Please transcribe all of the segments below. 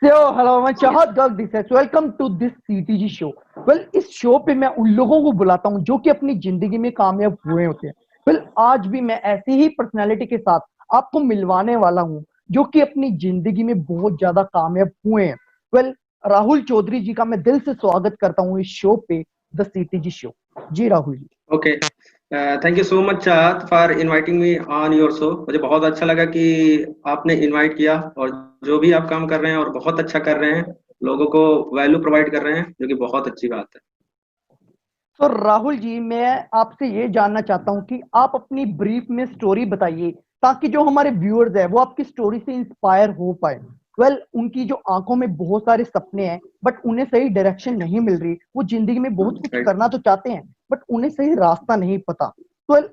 Hello मैं Chahat Garg this welcome to this CTG show. इस show पे मैं उन लोगों को बुलाता हूँ जो कि अपनी जिंदगी में कामयाब हुए होते हैं। आज भी मैं ऐसी ही पर्सनालिटी के साथ आपको मिलवाने वाला हूँ जो कि अपनी जिंदगी में बहुत ज्यादा कामयाब हुए हैं। राहुल चौधरी जी का मैं दिल से स्वागत करता हूँ इस शो पे, द सीटीजी शो। जी Rahul ji. Okay. Thank you so much Chahat for inviting me on your show. मुझे बहुत अच्छा लगा कि आपने इनवाइट किया, और जो भी आप काम कर रहे हैं और बहुत अच्छा कर रहे हैं, लोगों को वैल्यू प्रोवाइड कर रहे हैं, जो कि बहुत अच्छी बात है। तो राहुल जी, मैं आपसे ये जानना चाहता हूँ कि आप अपनी ब्रीफ में स्टोरी बताइए ताकि जो हमारे व्यूअर्स है वो आपकी स्टोरी से इंस्पायर हो पाए। उनकी जो आंखों में बहुत सारे सपने हैं बट उन्हें सही डायरेक्शन नहीं मिल रही। वो जिंदगी में बहुत कुछ राइट। करना तो चाहते हैं बट उन्हें सही रास्ता नहीं पता।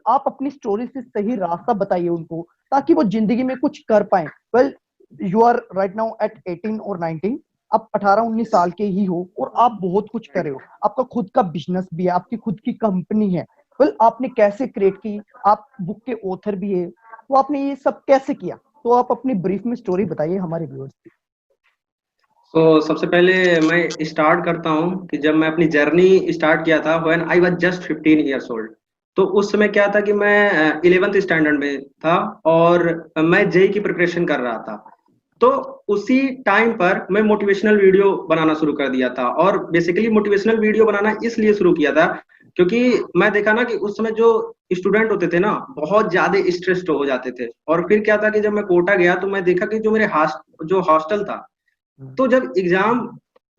आप अपनी स्टोरी से सही रास्ता बताइए उनको ताकि वो जिंदगी में कुछ कर पाए। You are right now at 18 और 19। आप 18-19 साल के ही हो और आप बहुत कुछ कर रहे हो। आपका खुद का बिजनेस भी है, आपकी खुद की कंपनी है। आपने कैसे क्रिएट की? आप बुक के ऑथर भी है, तो आपने ये सब कैसे किया? तो आप अपनी ब्रीफ में स्टोरी बताइए हमारे व्यूअर्स की। तो सबसे पहले मैं स्टार्ट करता हूँ कि जब मैं अपनी जर्नी स्टार्ट किया था, when I was just 15 years old. तो उस समय क्या था कि मैं 11th स्टैंडर्ड में था, और मैं जेई की प्रिपरेशन कर रहा था। तो उसी टाइम पर मैं मोटिवेशनल वीडियो बनाना शुरू कर दिया था, और बेसिकली मोटिवेशनल वीडियो बनाना इसलिए शुरू किया था क्योंकि मैं देखा ना कि उस समय जो स्टूडेंट होते थे ना, बहुत ज्यादा स्ट्रेस्ड हो जाते थे। और फिर क्या था कि जब मैं कोटा गया तो मैं देखा कि जो मेरे जो हॉस्टल था, तो जब एग्जाम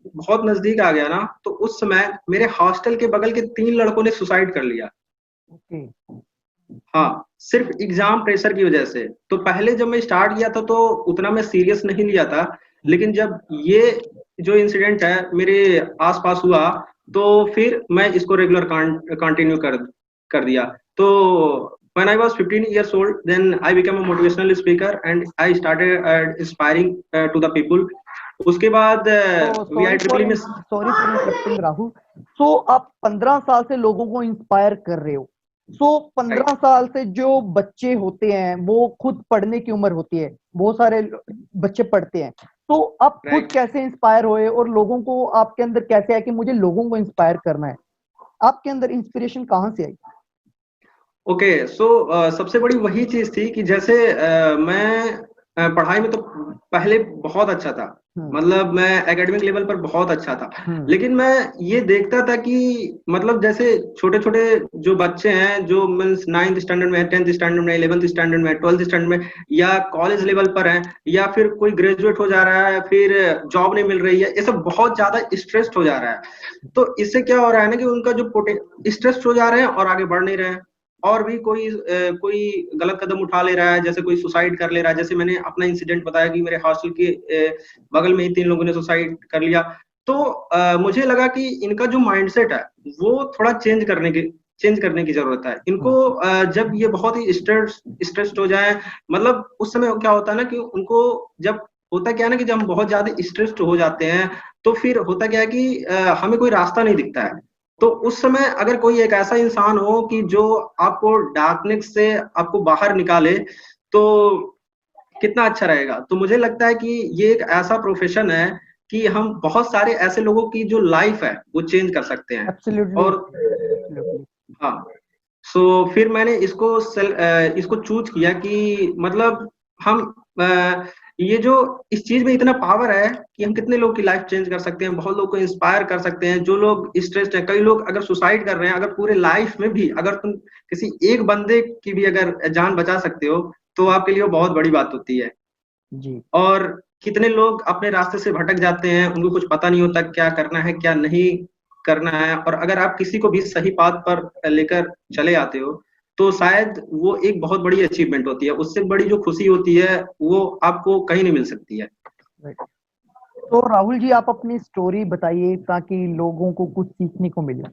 बहुत नजदीक आ गया ना, तो उस समय मेरे हॉस्टल के बगल के 3 लड़कों ने सुसाइड कर लिया। ओके। हाँ, सिर्फ एग्जाम प्रेशर की वजह से। तो पहले जब मैं स्टार्ट किया था तो उतना मैं सीरियस नहीं लिया था, लेकिन जब ये जो इंसिडेंट है मेरे आसपास हुआ, तो फिर मैं इसको रेगुलर कंटिन्यू कर दिया। तो when I was 15 years old, then I became a motivational speaker and I started inspiring to the people. उसके बाद तो वी आई ट्रिपल में। Sorry for interrupting Rahul. So आप 15 साल से लोगों को इंस्पायर कर रहे हो। सो 15 राइट। साल से जो बच्चे होते हैं वो खुद पढ़ने की उम्र होती है, बहुत सारे बच्चे पढ़ते हैं। तो आप खुद राइट। कैसे इंस्पायर हुए और लोगों को आपके अंदर कैसे है कि मुझे लोगों को इंस्पायर करना है? आपके अंदर इंस्पिरेशन कहाँ से आई? ओके। सो सबसे बड़ी वही चीज थी कि जैसे मैं पढ़ाई में तो पहले बहुत अच्छा था। हम्म। मतलब मैं एकेडमिक लेवल पर बहुत अच्छा था। हम्म। लेकिन मैं ये देखता था कि मतलब जैसे छोटे छोटे जो बच्चे हैं, जो मीन्स 9th स्टैंडर्ड में, 10th स्टैंडर्ड में, 11th स्टैंडर्ड में, 12th स्टैंडर्ड में, या कॉलेज लेवल पर हैं, या फिर कोई ग्रेजुएट हो जा रहा है, फिर जॉब नहीं मिल रही है, ये सब बहुत ज्यादा स्ट्रेस्ड हो जा रहा है। तो इससे क्या हो रहा है ना कि उनका जो स्ट्रेस्ड हो जा रहे हैं और आगे बढ़ नहीं रहे हैं। और भी कोई गलत कदम उठा ले रहा है, जैसे कोई सुसाइड कर ले रहा है। जैसे मैंने अपना इंसिडेंट बताया कि मेरे हॉस्टल के बगल में ही 3 लोगों ने सुसाइड कर लिया। तो मुझे लगा कि इनका जो माइंडसेट है वो थोड़ा चेंज करने की जरूरत है इनको। हम्म। जब ये बहुत ही स्ट्रेस्ड हो जाए, मतलब उस समय क्या होता है ना कि उनको, जब होता क्या है ना कि जब हम बहुत ज्यादा स्ट्रेस्ड हो जाते हैं, तो फिर होता क्या है कि हमें कोई रास्ता नहीं दिखता है। तो उस समय अगर कोई एक ऐसा इंसान हो कि जो आपको डार्कनेस से आपको बाहर निकाले, तो कितना अच्छा रहेगा। तो मुझे लगता है कि ये एक ऐसा प्रोफेशन है कि हम बहुत सारे ऐसे लोगों की जो लाइफ है वो चेंज कर सकते हैं। एब्सोल्युटली। और एब्सोल्युटली। हाँ, सो फिर मैंने इसको चूज किया कि मतलब हम ये जो इस चीज में इतना पावर है कि हम कितने लोग की लाइफ चेंज कर सकते हैं, बहुत लोग को इंस्पायर कर सकते हैं। जो लोग स्ट्रेस्ड हैं, कई लोग अगर सुसाइड कर रहे हैं, अगर पूरे लाइफ में भी अगर तुम किसी एक बंदे की भी अगर जान बचा सकते हो, तो आपके लिए वो बहुत बड़ी बात होती है। जी। और कितने लोग अपने रास्ते से भटक जाते हैं, उनको कुछ पता नहीं होता क्या करना है क्या नहीं करना है। और अगर आप किसी को भी सही पाथ पर लेकर चले आते हो, तो शायद वो एक बहुत बड़ी अचीवमेंट होती है। उससे बड़ी जो खुशी होती है वो आपको कहीं नहीं मिल सकती है। राइट। तो राहुल जी, आप अपनी स्टोरी बताइए ताकि लोगों को कुछ सीखने को मिले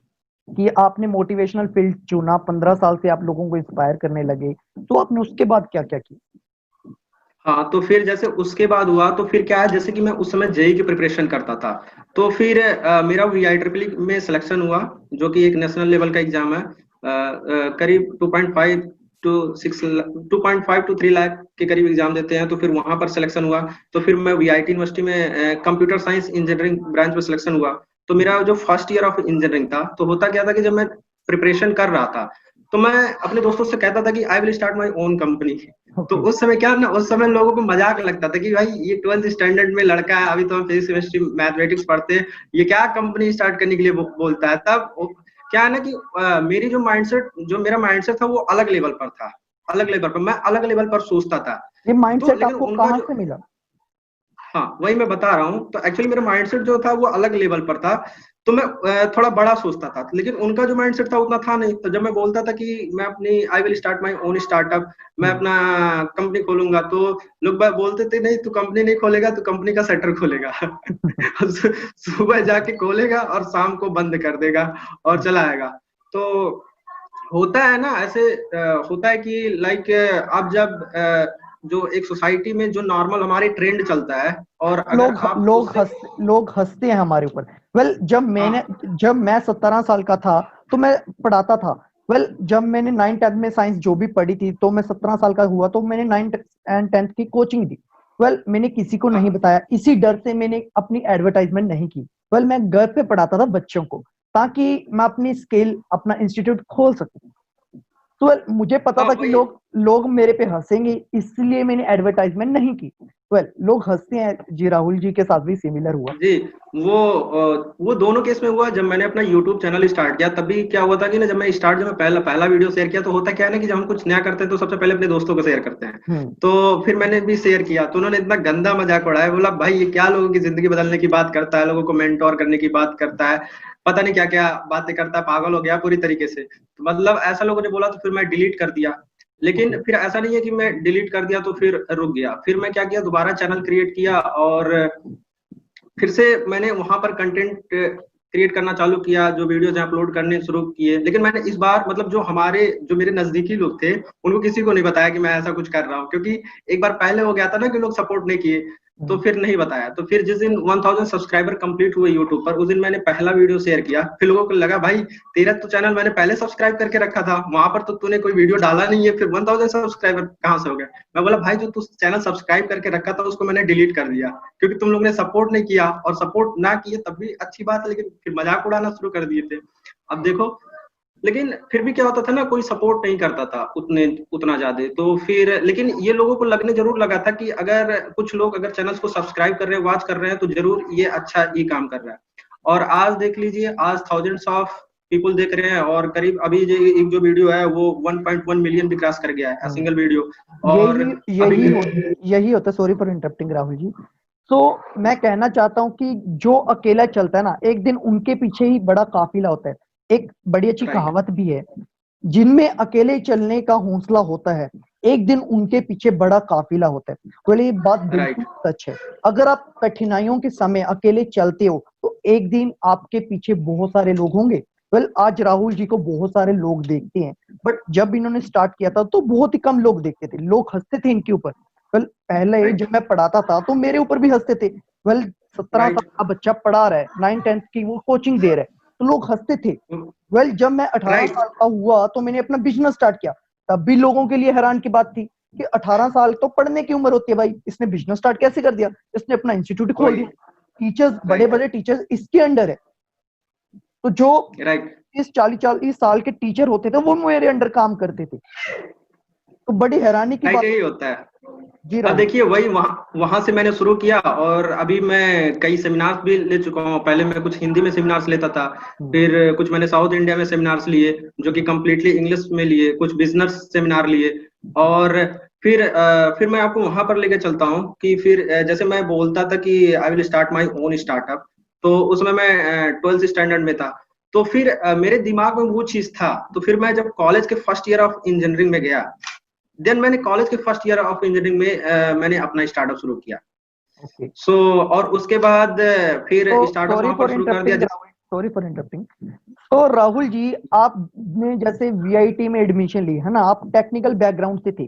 कि आपने मोटिवेशनल फील्ड चुना, 15 साल से आप लोगों को इंस्पायर करने लगे, तो आपने उसके बाद क्या क्या किया? हाँ, तो फिर जैसे उसके बाद हुआ, तो फिर क्या है, जैसे कि मैं उस समय जेई की प्रिपरेशन करता था। तो फिर मेरा वीआई ट्रिपल में सिलेक्शन हुआ, जो कि एक नेशनल लेवल का एग्जाम है। करीब 2.5 6 2.5 to 3 लाख के करीब एग्जाम देते हैं, तो फिर वहां पर सिलेक्शन हुआ। तो फिर मैं वीआईटी यूनिवर्सिटी में कंप्यूटर साइंस इंजीनियरिंग ब्रांच में सिलेक्शन हुआ। तो मेरा जो फर्स्ट ईयर ऑफ इंजीनियरिंग था, तो होता क्या था कि जब मैं प्रिपरेशन कर रहा था, तो मैं अपने दोस्तों से कहता था कि I will start my own company. तो ओके। उस समय क्या ना, उस समय लोगों को मजाक लगता था कि भाई ये 12th स्टैंडर्ड में लड़का है, अभी तो हम फिजिक्स केमिस्ट्री मैथमेटिक्स पढ़ते हैं, ये क्या कंपनी स्टार्ट करने के लिए बोलता है। तब क्या है ना कि मेरी जो मेरा माइंडसेट था वो अलग लेवल पर था, अलग लेवल पर, मैं अलग लेवल पर सोचता था। ये तो माइंडसेट लेकिन आपको उनका कहाँ जो, से मिला? हाँ वही मैं बता रहा हूँ। तो एक्चुअली मेरा माइंडसेट जो था वो अलग लेवल पर था, तो मैं थोड़ा बड़ा सोचता था, लेकिन उनका जो माइंडसेट था उतना था नहीं। तो जब मैं बोलता था कि मैं अपनी I will start my own startup, मैं हम्म। अपना कंपनी खोलूंगा, तो लोग बोलते थे नहीं, तू कंपनी नहीं खोलेगा, तू कंपनी का शटर खोलेगा। सुबह जाके खोलेगा और शाम को बंद कर देगा और चला आएगा। तो होता है ना ऐसे, होता है कि लाइक आप जब जो एक सोसाइटी में जो नॉर्मल हमारे ट्रेंड चलता है, और अगर लोग आप लोग उससे, हंस लोग हंसते हैं हमारे ऊपर। वेल हाँ जब मैं 17 साल का था तो मैं पढ़ाता था। वेल जब मैंने 9th 10th में साइंस जो भी पढ़ी थी, तो मैं 17 साल का हुआ तो मैंने 9th एंड 10th की कोचिंग दी। वेल मैंने किसी को नहीं हाँ बताया, इसी डर से मैंने अपनी एडवर्टाइजमेंट नहीं की। वेल मैं घर पे पढ़ाता था बच्चों को, ताकि मैं अपनी स्किल अपना इंस्टीट्यूट खोल सकूं। तो मुझे पता हाँ था कि वही। लोग लोग मेरे पे हंसेंगे, इसलिए मैंने एडवर्टाइजमेंट नहीं की। लोग हंसते हैं जी, राहुल जी के साथ भी सिमिलर हुआ। जी, वो दोनों केस में हुआ। जब मैंने अपना यूट्यूब चैनल स्टार्ट किया, तभी क्या हुआ था कि ना, जब मैं पहला पहला वीडियो शेयर किया, तो होता क्या है ना कि जब हम कुछ नया करते हैं तो सबसे पहले अपने दोस्तों को शेयर करते हैं। हम्म। तो फिर मैंने भी शेयर किया, तो उन्होंने इतना गंदा मजाक उड़ाया, बोला भाई ये क्या लोगों की जिंदगी बदलने की बात करता है, लोगों को मेंटोर करने की बात करता है, पता नहीं क्या क्या बातें करता है, पागल हो गया पूरी तरीके से। तो मतलब ऐसा लोगों ने बोला, तो फिर मैं डिलीट कर दिया। लेकिन ओके। फिर ऐसा नहीं है कि मैं डिलीट कर दिया तो फिर रुक गया। फिर मैं क्या किया, दोबारा चैनल क्रिएट किया, और फिर से मैंने वहां पर कंटेंट क्रिएट करना चालू किया, जो वीडियोज अपलोड करने शुरू किए। लेकिन मैंने इस बार मतलब जो मेरे नजदीकी लोग थे, उनको किसी को नहीं बताया कि मैं ऐसा कुछ कर रहा हूँ, क्योंकि एक बार पहले हो गया था ना कि लोग सपोर्ट नहीं किए। तो हम्म। फिर नहीं बताया। तो फिर जिस दिन 1000 सब्सक्राइबर कंप्लीट हुए यूट्यूब पर, उस दिन मैंने पहला वीडियो शेयर किया। फिर लोगों को लगा भाई तेरा तो चैनल मैंने पहले सब्सक्राइब करके रखा था, वहां पर तो तूने कोई वीडियो डाला नहीं है, फिर 1000 सब्सक्राइबर कहाँ से हो गए। मैं बोला भाई, जो तू चैनल सब्सक्राइब करके रखा था उसको मैंने डिलीट कर दिया, क्योंकि तुम लोग ने सपोर्ट नहीं किया, और सपोर्ट ना किए तब भी अच्छी बात है, लेकिन फिर मजाक उड़ाना शुरू कर दिए थे। अब देखो, लेकिन फिर भी क्या होता था ना, कोई सपोर्ट नहीं करता था उतना ज्यादा। तो फिर लेकिन ये लोगों को लगने जरूर लगा था कि अगर कुछ लोग अगर चैनल्स को सब्सक्राइब कर रहे हैं, वॉच कर रहे हैं, तो जरूर ये अच्छा ही काम कर रहा है। और आज देख लीजिए, आज थाउजेंड्स ऑफ पीपल देख रहे हैं, और करीब अभी जो एक जो वीडियो है वो 1.1 मिलियन भी क्रॉस कर गया है, हम्म। Single video. और यही अभी यही होता है। Sorry for interrupting Rahul ji. तो मैं कहना चाहता हूँ कि जो अकेला चलता है ना, एक दिन उनके पीछे ही बड़ा काफिला होता है। एक बड़ी अच्छी राइट, कहावत भी है, जिनमें अकेले चलने का हौसला होता है, एक दिन उनके पीछे बड़ा काफिला होता है। तो ये बात बिल्कुल राइट, सच है। अगर आप कठिनाइयों के समय अकेले चलते हो, तो एक दिन आपके पीछे बहुत सारे लोग होंगे। आज राहुल जी को बहुत सारे लोग देखते हैं, बट जब इन्होंने स्टार्ट किया था तो बहुत ही कम लोग देखते थे, लोग हंसते थे इनके ऊपर। पहले राइट, जब मैं पढ़ाता था तो मेरे ऊपर भी हंसते थे। वेल 17 साल राइट, का बच्चा पढ़ा रहा है, 9th 10th की वो कोचिंग दे रहा है, तो लोग हंसते थे। जब मैं 18 राइट, साल का हुआ तो मैंने अपना बिजनेस स्टार्ट किया। तब भी लोगों के लिए हैरान की बात थी कि 18 साल तो पढ़ने की उम्र होती है भाई, इसने बिजनेस स्टार्ट कैसे कर दिया, इसने अपना इंस्टीट्यूट खोल वही, दिया। टीचर्स, बड़े राइट, बड़े टीचर्स इसके अंडर है। तो जो राइट। इस 40 40 साल के टीचर होते थे वो मेरे अंडर काम करते थे। तो बड़ी हैरानी की राइट, बात। यही होता है। जी अब राहुल। देखिए, वही वहां वहां से मैंने शुरू किया, और अभी मैं कई सेमिनार्स भी ले चुका हूँ। पहले मैं कुछ हिंदी में सेमिनार्स लेता था, हम्म। फिर कुछ मैंने साउथ इंडिया में सेमिनार्स लिए, जो कि कम्प्लीटली इंग्लिश में लिए, कुछ बिजनेस सेमिनार लिए। और फिर मैं आपको वहां पर लेके चलता हूँ कि फिर जैसे मैं बोलता था कि I will start my own startup, तो उसमें मैं 12th स्टैंडर्ड में था। तो फिर मेरे दिमाग में वो चीज था। तो फिर मैं जब कॉलेज के फर्स्ट ईयर ऑफ इंजीनियरिंग में गया, देन मैंने कॉलेज के फर्स्ट ईयर ऑफ इंजीनियरिंग में मैंने अपना स्टार्टअप शुरू किया। ओके। सो और उसके बाद फिर तो स्टार्टअप वहां पर शुरू कर दिया। Sorry for interrupting. तो राहुल जी, आपने जैसे वीआईटी में एडमिशन ली है ना, आप टेक्निकल बैकग्राउंड से थे।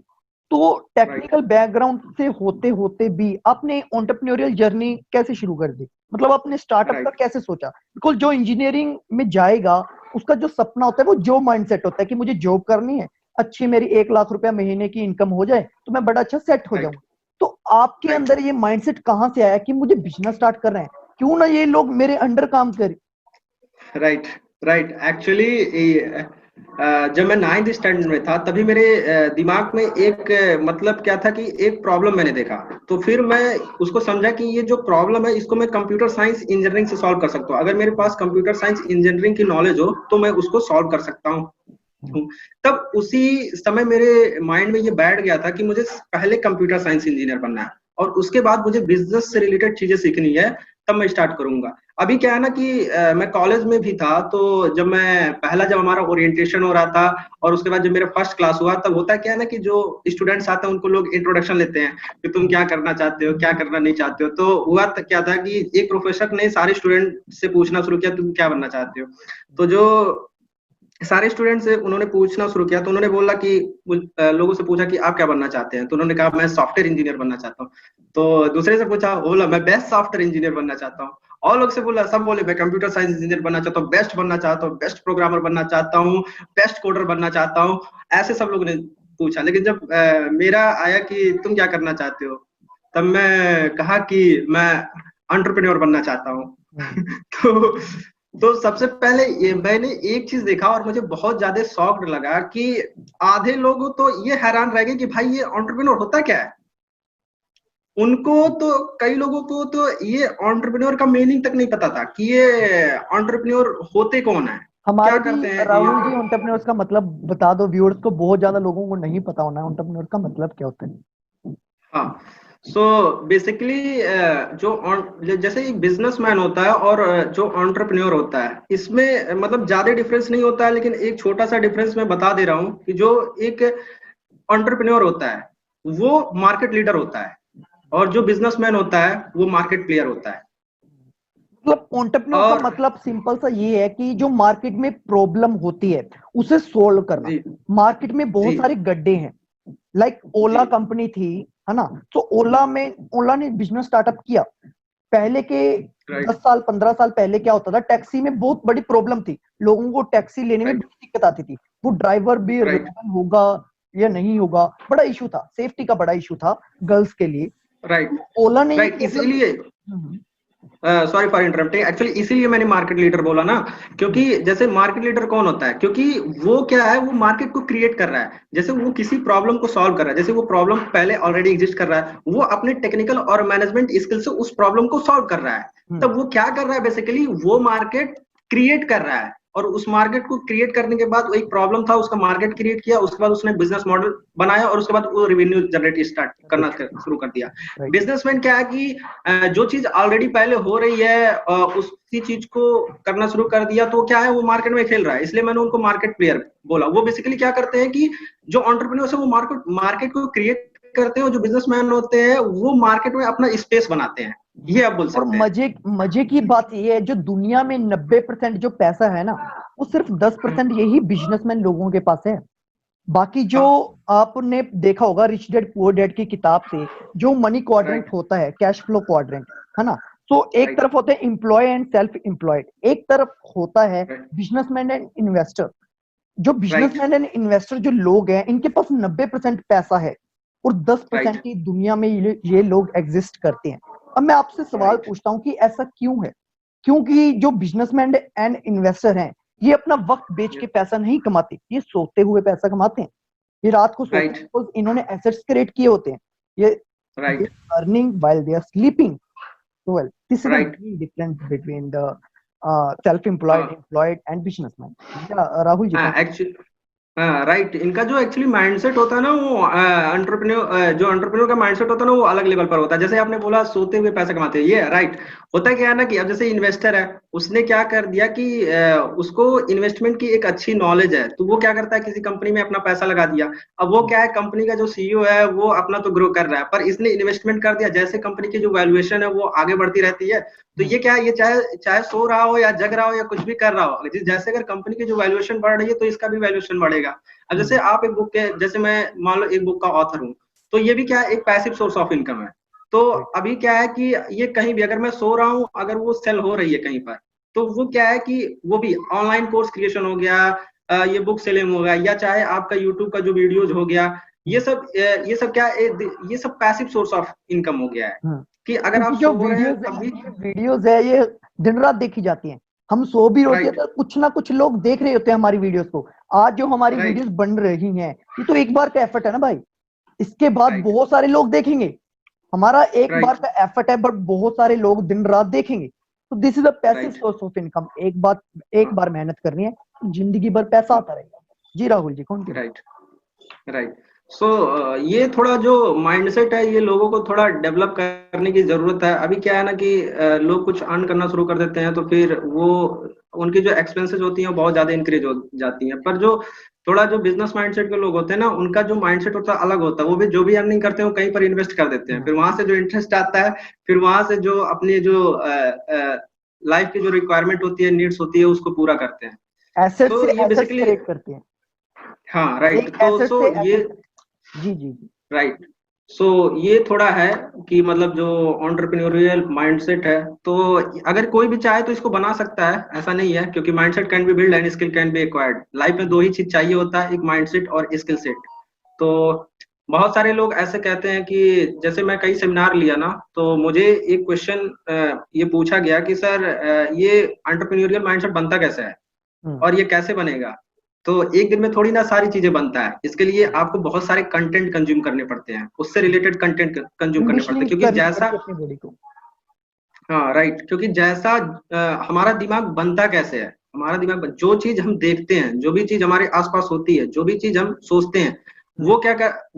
तो राइट, टेक्निकल बैकग्राउंड से होते होते भी आपने एंटरप्रेन्योरियल जर्नी कैसे शुरू कर दी? मतलब आपने स्टार्टअप का राइट, कैसे सोचा? बिकॉज जो इंजीनियरिंग में जाएगा, उसका जो सपना होता है वो जॉब माइंडसेट होता है कि मुझे जॉब करनी है, अच्छी मेरी 1 लाख रुपया महीने की इनकम हो जाए तो मैं बड़ा अच्छा सेट हो राइट जाऊंगा। तो आपके राइट अंदर ये माइंडसेट कहाँ से आया कि मुझे बिजनेस स्टार्ट कर रहे हैं, क्यों ना ये लोग मेरे अंडर काम करें? राइट राइट एक्चुअली जब मैं 9th स्टैंडर्ड में था तभी मेरे दिमाग में एक मतलब क्या था कि एक प्रॉब्लम मैंने देखा। तो फिर मैं उसको समझा कि ये जो प्रॉब्लम है इसको मैं कंप्यूटर साइंस इंजीनियरिंग से सॉल्व कर सकता हूँ। अगर मेरे पास कंप्यूटर साइंस इंजीनियरिंग की नॉलेज हो तो मैं उसको सॉल्व कर सकता हूँ। तब उसी समय मेरे माइंड में ये बैठ गया था कि मुझे पहले कंप्यूटर साइंस इंजीनियर बनना है और उसके बाद मुझे बिजनेस से रिलेटेड चीजें सीखनी है, तब मैं स्टार्ट करूंगा। अभी क्या है ना कि मैं कॉलेज में भी था, तो जब हमारा ओरिएंटेशन हो रहा था और उसके बाद जब मेरा फर्स्ट क्लास हुआ, तब होता क्या है ना कि जो स्टूडेंट्स आते हैं उनको लोग इंट्रोडक्शन लेते हैं कि तुम क्या करना चाहते हो, क्या करना नहीं चाहते हो। तो हुआ क्या था कि एक प्रोफेसर ने सारे स्टूडेंट से पूछना शुरू किया तुम क्या बनना चाहते हो। तो जो सारे स्टूडेंट से उन्होंने पूछना शुरू किया, तो उन्होंने बोला कि लोगों से पूछा कि आप क्या बनना चाहते हैं, तो उन्होंने कहा मैं सॉफ्टवेयर इंजीनियर बनना चाहता हूँ। तो दूसरे से पूछा, बोला मैं बेस्ट सॉफ्टवेयर इंजीनियर बनना चाहता हूँ। और लोग से बोला, सब बोले मैं कंप्यूटर साइंस इंजीनियर बनना चाहता हूँ, बेस्ट बनना चाहता हूँ, बेस्ट प्रोग्रामर बनना चाहता हूँ, बेस्ट कोडर बनना चाहता हूँ। ऐसे सब लोगों ने पूछा। लेकिन जब मेरा आया कि तुम क्या करना चाहते हो, तब मैं कहा कि मैं एंटरप्रेन्योर बनना चाहता हूँ। तो तो सबसे पहले ये मैंने एक चीज देखा और मुझे बहुत ज्यादा शॉक्ड लगा कि आधे लोग तो ये हैरान रह गए कि भाई ये एंटरप्रेन्योर होता क्या है। उनको तो कई लोगों को तो ये एंटरप्रेन्योर का मीनिंग तक नहीं पता था कि ये एंटरप्रेन्योर होते कौन है, क्या हमारे भी करते हैं राहुल जी ये। एंटरप्रेन्योर्स का मतलब बता दो व्यूअर्स को, बहुत ज्यादा लोगों को नहीं पता होना एंटरप्रेन्योर का मतलब क्या होता है। हाँ, सो बेसिकली जैसे एक बिजनेसमैन होता है और जो एंटरप्रेन्योर होता है, इसमें मतलब ज्यादा डिफरेंस नहीं होता है, लेकिन एक छोटा सा डिफरेंस मैं बता दे रहा हूँ कि जो एक एंटरप्रेन्योर होता है वो मार्केट लीडर होता है और जो बिजनेसमैन होता है वो मार्केट प्लेयर होता है। मतलब एंटरप्रेन्योर का और मतलब सिंपल सा ये है कि जो मार्केट में प्रॉब्लम होती है उसे सोल्व करना। जी मार्केट में बहुत जी सारे गड्ढे हैं, लाइक जी ओला कंपनी थी, है ना? तो ओला ने बिजनेस स्टार्टअप किया। पहले के राइट 10 साल 15 साल पहले क्या होता था, टैक्सी में बहुत बड़ी प्रॉब्लम थी, लोगों को टैक्सी लेने में राइट बड़ी दिक्कत आती थी। वो ड्राइवर भी राइट रिलायबल होगा या नहीं होगा, बड़ा इशू था, सेफ्टी का बड़ा इशू था गर्ल्स के लिए। राइट ओला ने ये राइट प्रॉब्लम। इसीलिए सॉरी फॉर इंटरप्टिंग, एक्चुअली इसीलिए मैंने मार्केट लीडर बोला ना। क्योंकि जैसे मार्केट लीडर कौन होता है, क्योंकि वो क्या है, वो मार्केट को क्रिएट कर रहा है। जैसे वो किसी प्रॉब्लम को सॉल्व कर रहा है, जैसे वो प्रॉब्लम पहले ऑलरेडी एग्जिस्ट कर रहा है, वो अपने टेक्निकल और मैनेजमेंट स्किल से उस प्रॉब्लम को सॉल्व कर रहा है। तब वो क्या कर रहा है, बेसिकली वो मार्केट क्रिएट कर रहा है और उस मार्केट को क्रिएट करने के बाद वो एक प्रॉब्लम था, उसका मार्केट क्रिएट किया, उसके बाद उसने बिजनेस मॉडल बनाया और उसके बाद वो रेवेन्यू जनरेट स्टार्ट करना शुरू कर दिया। राइट। बिजनेसमैन क्या है कि जो चीज ऑलरेडी पहले हो रही है उसी चीज को करना शुरू कर दिया, तो क्या है वो मार्केट में खेल रहा है, इसलिए मैंने उनको मार्केट प्लेयर बोला। वो बेसिकली क्या करते हैं कि जो एंटरप्रेन्योर्स है वो मार्केट मार्केट को क्रिएट करते हैं, और जो बिजनेसमैन होते हैं वो मार्केट में अपना स्पेस बनाते हैं, ये आप बोल और सकते हैं। मजे की बात ये है, जो दुनिया में 90% जो पैसा है ना, वो सिर्फ 10% यही बिजनेसमैन लोगों के पास है। बाकी जो हाँ आपने देखा होगा रिच डैड पुअर डैड की किताब से, जो मनी क्वाड्रेंट राइट होता है, कैश फ्लो क्वाड्रेंट, है ना? तो एक राइट तरफ होते हैं एम्प्लॉय एंड सेल्फ एम्प्लॉयड, एक तरफ होता है राइट बिजनेसमैन एंड इन्वेस्टर। जो राइट बिजनेसमैन एंड इन्वेस्टर जो लोग हैं, इनके पास 90% पैसा है और 10% राइट की दुनिया में ये लोग एग्जिस्ट करते हैं। अब मैं आपसे सवाल राइट पूछता हूँ कि ऐसा क्यों है? क्योंकि जो बिजनेसमैन एंड इन्वेस्टर हैं, ये अपना वक्त बेच के पैसा नहीं कमाते, ये सोते हुए पैसा कमाते हैं। ये रात को सोते हैं राइट because इन्होंने एसेट्स क्रिएट किए होते हैं। ये right earning while they are sleeping. So well, this is the right main difference between the self-employed, हाँ employed, and businessman. Yeah, Rahul ji, हाँ continue. एक्चुअली हाँ राइट, इनका जो एक्चुअली माइंडसेट होता है ना, वो जो एंटरप्रेन्योर का माइंडसेट होता है ना, वो अलग लेवल पर होता है। जैसे आपने बोला सोते हुए पैसा कमाते हैं, ये राइट। होता क्या है ना कि अब जैसे इन्वेस्टर है, उसने क्या कर दिया कि उसको इन्वेस्टमेंट की एक अच्छी नॉलेज है, तो वो क्या करता है, किसी कंपनी में अपना पैसा लगा दिया। अब वो क्या है, कंपनी का जो सीईओ है वो अपना तो ग्रो कर रहा है, पर इसने इन्वेस्टमेंट कर दिया, जैसे कंपनी की जो वैल्यूएशन है वो आगे बढ़ती रहती है। तो ये क्या है, ये चाहे चाहे सो रहा हो या जग रहा हो या कुछ भी कर रहा हो, जैसे अगर कंपनी की जो वैल्यूएशन बढ़ रही है तो इसका भी वैल्यूएशन बढ़ेगा। अब जैसे आप एक बुक के, जैसे मैं मान लो एक बुक का ऑथर हूँ, तो ये भी क्या है, एक पैसिव सोर्स ऑफ इनकम है। तो Right. अभी क्या है कि ये कहीं भी अगर मैं सो रहा हूँ, अगर वो सेल हो रही है कहीं पर, तो वो क्या है कि वो भी ऑनलाइन कोर्स क्रिएशन हो गया, ये बुक सेलिंग होगा, या चाहे आपका यूट्यूब का जो वीडियोज हो गया, ये सब क्या ये सब पैसिव सोर्स ऑफ इनकम हो गया है हाँ, कि अगर आप क्योंकि जो सो रहे हैं तब भी। वीडियोस है ये दिन रात देखी जाती हैं। हम सो भी होते हैं राइट, तो कुछ ना कुछ लोग देख रहे होते हैं हमारी वीडियोस को। आज जो हमारी राइट, वीडियोस बन रही हैं, ये तो एक बार का एफर्ट है ना भाई। इसके बाद राइट, बहुत सारे लोग देखेंगे। हमारा एक बार राइट, का एफर्ट है, बट बहुत सारे लोग दिन रात देखेंगे। तो this is a passive right, source of income. एक बार मेहनत करनी है, जिंदगी भर पैसा आता रहेगा। जी Rahul ji, continue. Right, right. So ये थोड़ा जो माइंडसेट है, ये लोगों को थोड़ा डेवलप करने की जरूरत है। अभी क्या है ना कि लोग कुछ अर्न करना शुरू कर देते हैं, तो फिर वो उनकी जो एक्सपेंसेस होती हैं वो बहुत ज्यादा इंक्रीज हो जाती हैं। पर जो थोड़ा जो बिजनेस माइंडसेट के लोग होते हैं ना, उनका जो माइंडसेट होता है अलग होता है। वो भी जो भी अर्निंग करते हैं वो कहीं पर इन्वेस्ट कर देते हैं, फिर वहां से जो इंटरेस्ट आता है, फिर वहां से जो अपनी जो लाइफ की जो रिक्वायरमेंट होती है, नीड्स होती है, उसको पूरा करते हैं। एसेट तो से ये एसेट्स बेसिकली, क्रिएट करते हैं। हाँ, राइट। एक तो एसेट सो से ये, एसेट। जी जी जी। राइट, सो ये थोड़ा है कि मतलब जो एंटरप्रेन्योरियल माइंडसेट है, तो अगर कोई भी चाहे तो इसको बना सकता है, ऐसा नहीं है, क्योंकि mindset can be build and skill can be acquired. Life में दो ही चीज चाहिए होता है, एक माइंडसेट और स्किल सेट। तो बहुत सारे लोग ऐसे कहते हैं कि जैसे मैं कई सेमिनार लिया ना, तो मुझे एक क्वेश्चन ये पूछा गया कि सर ये एंटरप्रेन्योरियल माइंडसेट बनता कैसे है हम्म। और ये कैसे बनेगा। तो एक दिन में थोड़ी ना सारी चीजें बनता है, इसके लिए आपको बहुत सारे कंटेंट कंज्यूम करने पड़ते हैं, उससे रिलेटेड कंटेंट कंज्यूम करने पड़ते हैं, कंडीशनिंग क्योंकि करनी जैसा, पड़ती है अपनी बॉडी को। हाँ, राइट, क्योंकि जैसा हमारा दिमाग बनता कैसे है, हमारा दिमाग जो चीज हम देखते हैं, जो भी चीज हमारे आसपास होती है, जो भी चीज हम सोचते हैं, हम्म। वो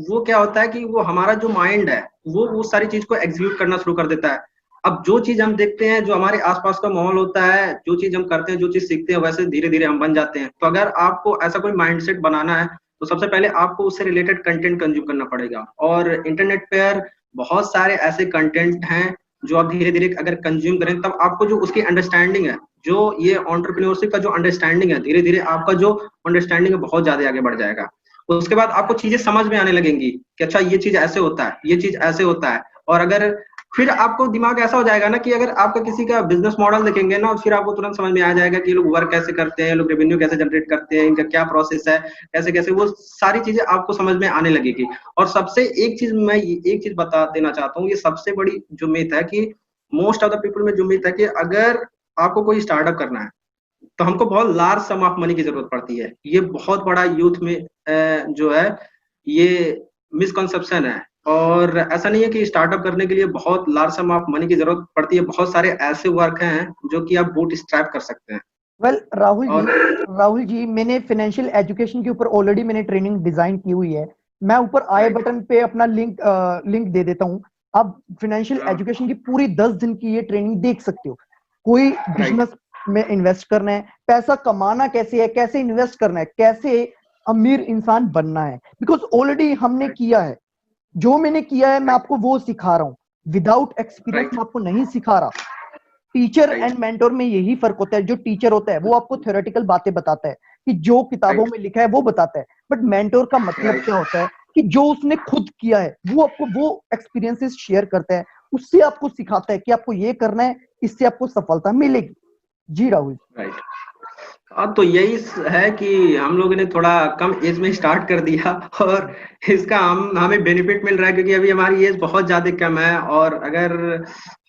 वो क्या होता है कि वो हमारा जो माइंड है, वो सारी चीज को एग्जीक्यूट करना शुरू कर देता है। अब जो चीज हम देखते हैं, जो हमारे आसपास का माहौल होता है, जो चीज हम करते हैं, जो चीज सीखते हैं, वैसे धीरे धीरे हम बन जाते हैं। तो अगर आपको ऐसा कोई माइंडसेट बनाना है, तो सबसे पहले आपको उससे रिलेटेड कंटेंट कंज्यूम करना पड़ेगा। और इंटरनेट पर बहुत सारे ऐसे कंटेंट हैं जो आप धीरे धीरे अगर कंज्यूम करें, तब आपको जो उसकी अंडरस्टैंडिंग है, जो ये एंटरप्रेन्योरशिप का जो अंडरस्टैंडिंग है, धीरे धीरे आपका जो अंडरस्टैंडिंग है बहुत ज्यादा आगे बढ़ जाएगा। उसके बाद आपको चीजें समझ में आने लगेंगी कि अच्छा ये चीज ऐसे होता है, ये चीज ऐसे होता है। और अगर फिर आपको दिमाग ऐसा हो जाएगा ना कि अगर आपका किसी का बिजनेस मॉडल देखेंगे ना, फिर आपको तुरंत समझ में आ जाएगा कि ये लोग वर्क कैसे करते हैं, लोग रेवेन्यू कैसे जनरेट करते हैं, इनका क्या प्रोसेस है, कैसे कैसे, वो सारी चीजें आपको समझ में आने लगेगी। और सबसे एक चीज बता देना चाहता हूँ, ये सबसे बड़ी जो मिथ है कि मोस्ट ऑफ द पीपल में जो मिथ है कि अगर आपको कोई स्टार्टअप करना है तो हमको बहुत लार्ज सम ऑफ मनी की जरूरत पड़ती है। ये बहुत बड़ा यूथ में जो है ये मिसकंसेप्शन है। और ऐसा नहीं है कि स्टार्टअप करने के लिए बहुत लार्ज सम ऑफ मनी की जरूरत पड़ती है। बहुत सारे ऐसे वर्क हैं जो कि आप बूट स्ट्रैप कर सकते हैं। वेल और राहुल जी, मैंने फाइनेंशियल एजुकेशन के ऊपर ऑलरेडी मैंने ट्रेनिंग डिजाइन की हुई है। मैं ऊपर आई राइट, बटन पे अपना लिंक दे देता हूँ। आप फाइनेंशियल एजुकेशन की पूरी 10 दिन की ये ट्रेनिंग देख सकते हो। कोई राइट, बिजनेस में इन्वेस्ट करना है, पैसा कमाना कैसे है, कैसे इन्वेस्ट करना है, कैसे अमीर इंसान बनना है, बिकॉज ऑलरेडी हमने राइट, किया है। जो मैंने किया है मैं राइट, आपको वो सिखा रहा हूँ। विदाउट एक्सपीरियंस राइट, मैं आपको नहीं सिखा रहा। टीचर राइट, एंड मेंटोर में यही फर्क होता है। जो टीचर होता है वो आपको थ्योरेटिकल बातें बताता है कि जो किताबों राइट, में लिखा है वो बताता है। बट मेंटोर का मतलब राइट, क्या होता है कि जो उसने खुद किया है वो आपको वो एक्सपीरियंसेस शेयर करता है, उससे आपको सिखाता है कि आपको ये करना है, इससे आपको सफलता मिलेगी। जी राहुल। राइट। हाँ, तो यही है कि हम लोगों ने थोड़ा कम एज में स्टार्ट कर दिया, और इसका हमें बेनिफिट मिल रहा है, क्योंकि अभी हमारी एज बहुत ज्यादा कम है। और अगर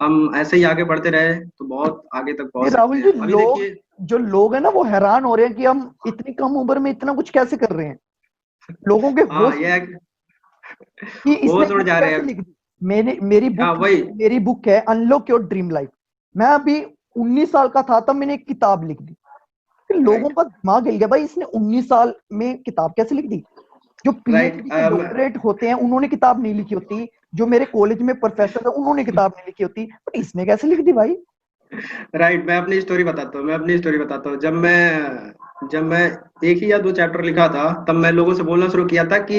हम ऐसे ही आगे बढ़ते रहे तो बहुत आगे तक ये पहुंच सकते राहुल जी, हैं। अभी देखिए, लोग है ना वो हैरान हो रहे हैं कि हम इतनी कम उम्र में इतना कुछ कैसे कर रहे हैं। लोगों के हाँ, होश ये कि इसने होश उड़ बुक जा रहे कैसे हैं। लिख दी। मैंने हाँ, वही, मेरी बुक है अनलॉक योर ड्रीम लाइफ। मैं अभी 19 साल का था तब मैंने एक किताब लिख दी। फिर लोगों राइट, का दिमाग हिल गया, भाई इसने 19 साल में किताब कैसे लिख दी। जो राइट, पीएचडी के डॉक्टरेट होते हैं उन्होंने किताब नहीं लिखी होती। जो मेरे कॉलेज में प्रोफेसर है उन्होंने किताब नहीं लिखी होती, बट इसने कैसे लिख दी भाई। राइट। मैं अपनी स्टोरी बताता हूँ। जब मैं एक ही या दो चैप्टर लिखा था, तब मैं लोगों से बोलना शुरू किया था कि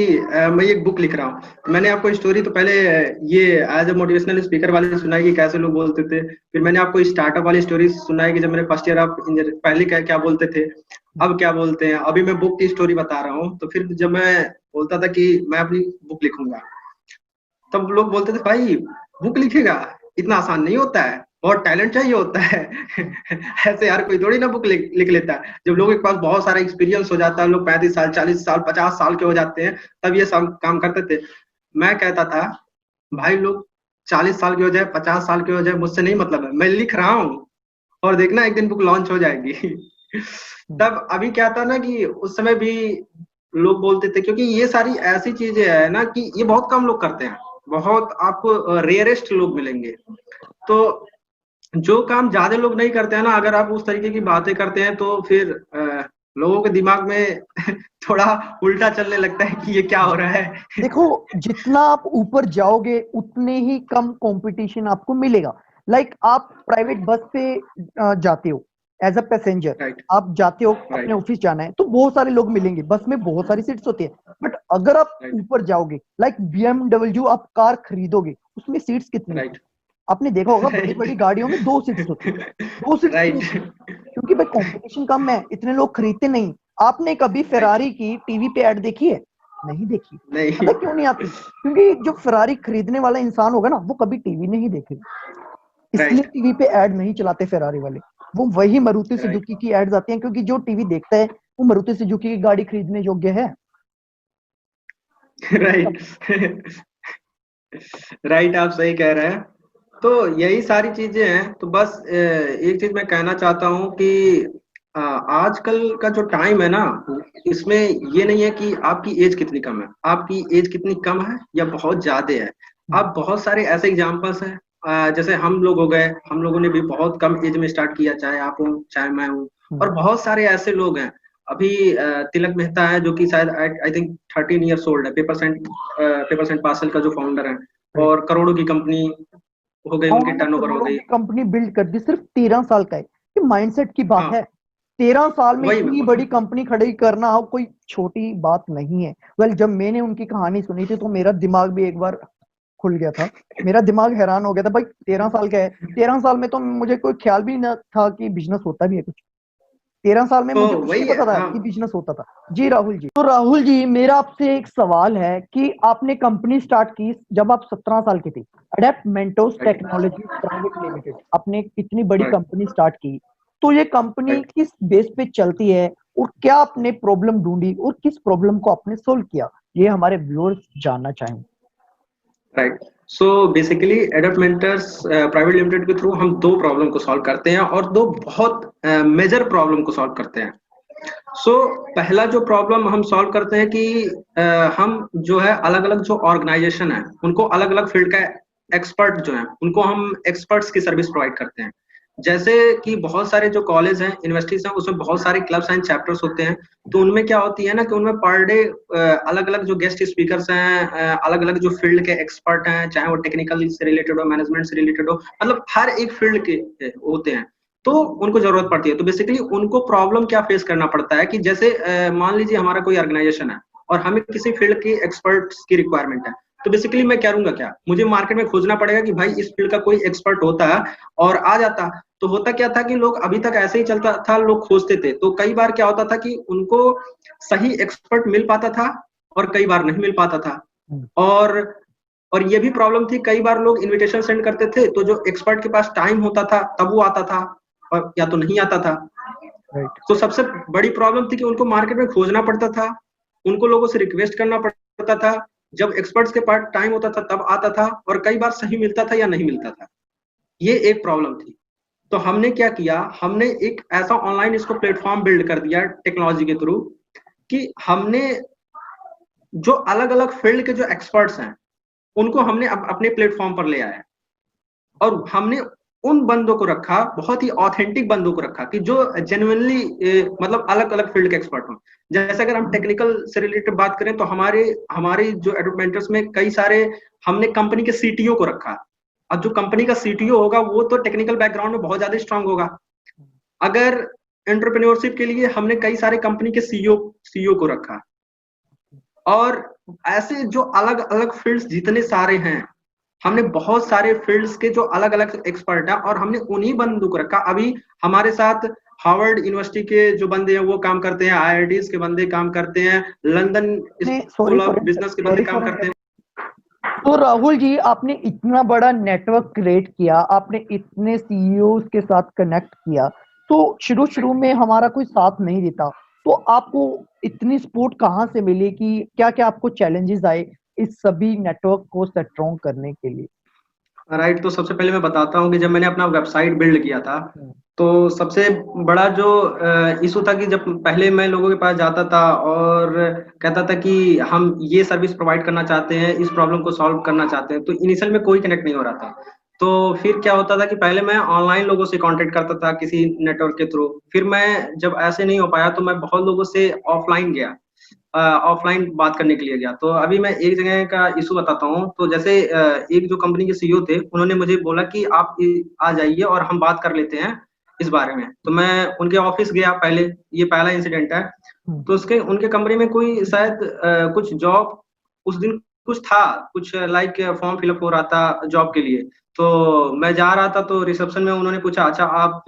मैं एक बुक लिख रहा हूँ। तो मैंने आपको स्टोरी तो पहले ये एज ए मोटिवेशनल स्पीकर वाली सुनाई कि कैसे लोग बोलते थे। फिर मैंने आपको स्टार्टअप वाली स्टोरी सुनाई कि जब मैंने फर्स्ट ईयर ऑफ इंजीनियर, पहले क्या क्या बोलते थे, अब क्या बोलते हैं। अभी मैं बुक की स्टोरी बता रहा हूँ। तो फिर जब मैं बोलता था कि मैं अपनी बुक लिखूंगा, तब लोग बोलते थे भाई बुक लिखेगा, इतना आसान नहीं होता है। बहुत टैलेंट चाहिए होता है। ऐसे यार कोई थोड़ी ना बुक लिख लेता है। जब लोगों के पास बहुत सारा एक्सपीरियंस हो जाता है, लोग 35 साल 40 साल 50 साल के हो जाते हैं, तब ये सब काम करते थे। मैं कहता था भाई लोग 40 साल के हो जाए 50 साल के हो जाए, मुझसे नहीं मतलब है, मैं लिख रहा हूँ और देखना एक दिन बुक लॉन्च हो जाएगी। तब अभी क्या था ना कि उस समय भी लोग बोलते थे, क्योंकि ये सारी ऐसी चीजें है ना कि ये बहुत कम लोग करते हैं, बहुत आपको रेयरेस्ट लोग मिलेंगे। तो जो काम ज्यादा लोग नहीं करते हैं ना, अगर आप उस तरीके की बातें करते हैं तो फिर लोगों के दिमाग में थोड़ा उल्टा चलने लगता है कि ये क्या हो रहा है। देखो, जितना आप ऊपर जाओगे उतने ही कम कंपटीशन आपको मिलेगा। लाइक आप प्राइवेट बस पे जाते हो एज अ पैसेंजर, राइट आप जाते हो अपने राइट ऑफिस जाना है तो बहुत सारे लोग मिलेंगे, बस में बहुत सारी सीट्स होती है। बट अगर आप राइट ऊपर जाओगे, लाइक BMW आप कार खरीदोगे, उसमें सीट्स कितनी होती राइट है? आपने देखा होगा बड़ी राइट बड़ी गाड़ियों में 2 सीट्स होती है। 2 सीट्स क्यों राइट होती है? क्योंकि भाई कंपटीशन कम है, इतने लोग खरीदते नहीं। आपने कभी राइट फेरारी की टीवी पे ऐड देखी है? नहीं देखी। नहीं पता क्यों नहीं आती? क्योंकि जो फेरारी खरीदने वाला इंसान होगा ना, वो कभी टीवी नहीं देखेगा, इसलिए राइट टीवी पे ऐड नहीं चलाते फेरारी वाले। वो वही मारुति राइट सुजुकी की एड्स आती हैं, क्योंकि जो टीवी देखता है वो मारुति सुजुकी की गाड़ी खरीदने योग्य है। राइट राइट आप सही कह रहे हैं। तो यही सारी चीजें हैं। तो बस एक चीज मैं कहना चाहता हूँ कि आजकल का जो टाइम है ना, इसमें ये नहीं है कि आपकी एज कितनी कम है, आपकी एज कितनी कम है या बहुत ज्यादा है। अब बहुत सारे ऐसे एग्जांपल्स हैं, जैसे हम लोग हो गए, हम लोगों ने भी बहुत कम एज में स्टार्ट किया, चाहे आप हो चाहे मैं हूँ। और बहुत सारे ऐसे लोग हैं अभी, तिलक मेहता है जो कि शायद आई थिंक 13 ईयर्स ओल्ड है, पेपर सेंट पार्सल का जो फाउंडर है, और करोड़ों की कंपनी हो गई, हाँ, उनकी उन्होंने टर्नओवर हो करोड़ों गई। की कंपनी बिल्ड कर दी सिर्फ 13 साल का है। ये माइंडसेट की बात हाँ है। 13 साल में वही मैं इतनी बोल रहा बड़ी कंपनी खड़ी करना कोई छोटी बात नहीं है। वेल, जब मैंने उनकी कहानी सुनी थी तो मेरा दिमाग भी एक बार खुल गया था। मेरा दिमाग हैरान हो गया था, भाई 13 साल का है। 13 साल में तो मुझे कोई ख्याल भी न था कि बिजनेस होता भी है कुछ। 13 साल में तो मुझे कुछ नहीं वही है पता था हाँ। कि बिजनेस होता था। जी राहुल जी, तो राहुल जी मेरा आपसे एक सवाल है कि आपने कंपनी स्टार्ट की जब आप 17 साल के थे, adapt Mentos right technology private limited, आपने इतनी बड़ी राइट कंपनी स्टार्ट की। तो ये कंपनी राइट किस बेस पे चलती है, और क्या आपने प्रॉब्लम ढूंढी और किस प्रॉब्लम को आपने सोल्व किया, ये हमारे व्यूअर्स जानना चाहेंगे। Right. So basically Adapt Mentors Private Limited के थ्रू हम दो प्रॉब्लम को सॉल्व करते हैं, और दो बहुत मेजर प्रॉब्लम को सॉल्व करते हैं। सो पहला जो प्रॉब्लम हम सॉल्व करते हैं कि हम जो है अलग अलग जो ऑर्गेनाइजेशन है उनको अलग अलग फील्ड का एक्सपर्ट जो है उनको हम एक्सपर्ट्स की सर्विस प्रोवाइड करते हैं। जैसे कि बहुत सारे जो कॉलेज हैं, यूनिवर्सिटीज हैं, उसमें बहुत सारे क्लब्स एंड चैप्टर्स होते हैं। तो उनमें क्या होती है ना कि उनमें पर डे अलग अलग जो गेस्ट स्पीकर्स हैं, अलग अलग जो फील्ड के एक्सपर्ट हैं, चाहे वो टेक्निकल से रिलेटेड हो, मैनेजमेंट से रिलेटेड हो, मतलब हर एक फील्ड के होते हैं। तो उनको जरूरत पड़ती है। तो बेसिकली उनको प्रॉब्लम क्या फेस करना पड़ता है कि जैसे मान लीजिए हमारा कोई ऑर्गेनाइजेशन है और हमें किसी फील्ड के एक्सपर्ट्स की रिक्वायरमेंट है। तो बेसिकली मैं करूंगा क्या, मुझे मार्केट में खोजना पड़ेगा कि भाई इस फील्ड का कोई एक्सपर्ट होता है और आ जाता। तो होता क्या था कि लोग अभी तक ऐसे ही चलता था, लोग खोजते थे। तो कई बार क्या होता था कि उनको सही एक्सपर्ट मिल पाता था और कई बार नहीं मिल पाता था। और और ये भी प्रॉब्लम थी, कई बार लोग इनविटेशन सेंड करते थे तो जो एक्सपर्ट के पास टाइम होता था तब वो आता था, और या तो नहीं आता था। राइट। तो सबसे बड़ी प्रॉब्लम थी कि उनको मार्केट में खोजना पड़ता था, उनको लोगों से रिक्वेस्ट करना पड़ता था। जब एक्सपर्ट्स के पास टाइम होता था तब आता था, और कई बार सही मिलता था या नहीं मिलता था। ये एक प्रॉब्लम थी। तो हमने क्या किया, हमने एक ऐसा ऑनलाइन इसको प्लेटफॉर्म बिल्ड कर दिया टेक्नोलॉजी के थ्रू, कि हमने जो अलग अलग फील्ड के जो एक्सपर्ट्स हैं उनको हमने अपने प्लेटफॉर्म पर ले आया। और हमने उन बंदों को रखा, बहुत ही ऑथेंटिक बंदों को रखा कि जो जेन्युइनली मतलब अलग अलग फील्ड के एक्सपर्ट हों। जैसे अगर हम टेक्निकल से रिलेटेड बात करें तो हमारे हमारे जो एडवर्टाइजमेंट्स में कई सारे हमने कंपनी के सीटीओ को रखा। अब जो कंपनी का सीटीओ होगा वो तो टेक्निकल बैकग्राउंड में बहुत ज्यादा स्ट्रांग होगा। अगर एंटरप्रेन्योरशिप के लिए हमने कई सारे कंपनी के सीईओ को रखा। और ऐसे जो अलग अलग फील्ड्स जितने सारे हैं, हमने बहुत सारे फील्ड्स के जो अलग अलग एक्सपर्ट हैं और हमने उन्हीं बंदों को रखा। अभी हमारे साथ हार्वर्ड यूनिवर्सिटी के जो बंदे हैं वो काम करते हैं, आईआईटीज के बंदे काम करते हैं, London sorry school for of business के बंदे सॉरी काम फॉर करते हैं। तो राहुल जी, आपने इतना बड़ा नेटवर्क क्रिएट किया, आपने इतने सीईओ के साथ कनेक्ट किया, तो शुरू शुरू में हमारा कोई साथ नहीं देता, तो आपको इतनी सपोर्ट कहाँ से मिली? कि क्या क्या आपको चैलेंजेस आए इस सभी नेटवर्क को स्ट्रॉन्ग करने के लिए? राइट, तो सबसे पहले मैं बताता हूँ कि जब मैंने अपना वेबसाइट बिल्ड किया था, हम्म। तो सबसे बड़ा जो इशू था कि जब पहले मैं लोगों के पास जाता था और कहता था कि हम ये सर्विस प्रोवाइड करना चाहते हैं, इस प्रॉब्लम को सॉल्व करना चाहते हैं, तो इनिशियल में कोई कनेक्ट नहीं हो रहा था। तो फिर क्या होता था कि पहले मैं ऑनलाइन लोगों से कांटेक्ट करता था किसी नेटवर्क के थ्रू, फिर मैं जब ऐसे नहीं हो पाया तो मैं बहुत लोगों से ऑफलाइन गया, ऑफलाइन बात करने के लिए गया। तो अभी मैं एक जगह का इशू बताता हूँ। तो जैसे एक जो कंपनी के सीईओ थे, उन्होंने मुझे बोला कि आप आ जाइए और हम बात कर लेते हैं इस बारे में। तो मैं उनके ऑफिस गया पहले, ये पहला इंसिडेंट है। हम्म। तो उसके उनके कमरे में कोई शायद कुछ जॉब उस दिन कुछ था, कुछ लाइक फॉर्म फिलअप हो रहा था जॉब के लिए। तो मैं जा रहा था, तो रिसेप्शन में उन्होंने पूछा, अच्छा आप